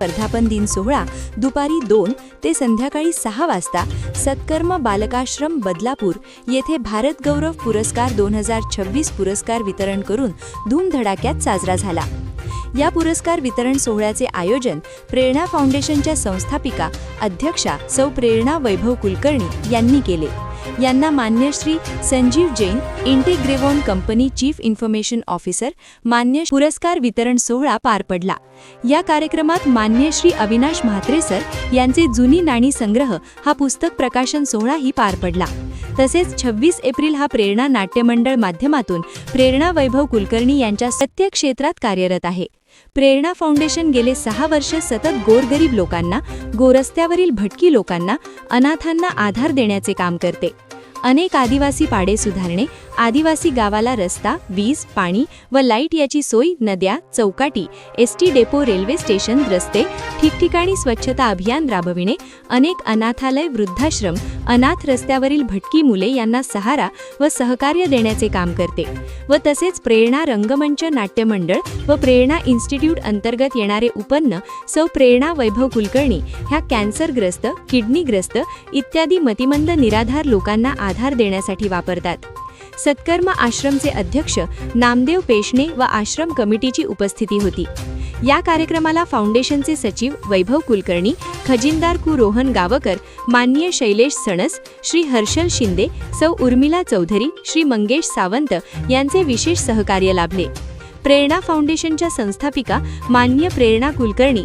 वर्धापन दिन सोहळा दुपारी 2 ते संध्याकाळी 6 वाजता सत्कर्म बालकाश्रम बदलापूर येथे भारत गौरव पुरस्कार 2026 पुरस्कार वितरण करून धूमधडाक्यात साजरा झाला। या पुरस्कार वितरण सोहळ्याचे आयोजन प्रेरणा फाउंडेशनच्या संस्थापिका अध्यक्षा सौ प्रेरणा वैभव कुलकर्णी यांनी केले। यांना मान्य श्री संजीव जैन इंटिग्रेवॉन कंपनी चीफ इन्फॉर्मेशन ऑफिसर मान्य पुरस्कार वितरण सोहळा पार पडला। या कार्यक्रमात मान्य श्री अविनाश म्हात्रे सर यांचे जुनी नाणी संग्रह हा पुस्तक प्रकाशन सोहळाही पार पडला। तसेच 26 एप्रिल हा प्रेरणा नाट्यमंडळ माध्यमातून प्रेरणा वैभव कुलकर्णी यांच्या प्रत्येक क्षेत्रात कार्यरत आहे। प्रेरणा फाउंडेशन गेले 6 वर्ष सतत गोरगरीब लोकांना, गोरस्त्यावरील भटकी लोकांना, अनाथांना आधार देण्याचे काम करते। अनेक आदिवासी पाडे सुधारणे, आदिवासी गावाला रस्ता, वीज, पाणी व लाईट याची सोय, नद्या, चौकाटी, एसटी डेपो, रेल्वे स्टेशन, रस्ते, ठिकठिकाणी स्वच्छता अभियान राबविणे, अनेक अनाथालय, वृद्धाश्रम, अनाथ रस्त्यावरील भटकी मुले यांना सहारा व सहकार्य देण्याचे काम करते। व तसेच प्रेरणा रंगमंच नाट्यमंडळ व प्रेरणा इन्स्टिट्यूट अंतर्गत येणारे उत्पन्न सौ प्रेरणा वैभव कुलकर्णी ह्या कॅन्सरग्रस्त, किडनीग्रस्त इत्यादी मतिमंद निराधार लोकांना आधार देण्यासाठी वापरतात। सत्कर्म आश्रमचे अध्यक्ष नामदेव पेशणे व आश्रम कमिटीची उपस्थिती होती। या कार्यक्रमाला फाउंडेशनचे सचिव वैभव कुलकर्णी, खजिनदार कु रोहन गावकर, माननीय शैलेश सणस, श्री हर्षल शिंदे, सौ उर्मिला चौधरी, श्री मंगेश सावंत यांचे विशेष सहकार्य लाभले। प्रेरणा फाउंडेशनच्या संस्थापिका माननीय प्रेरणा कुलकर्णी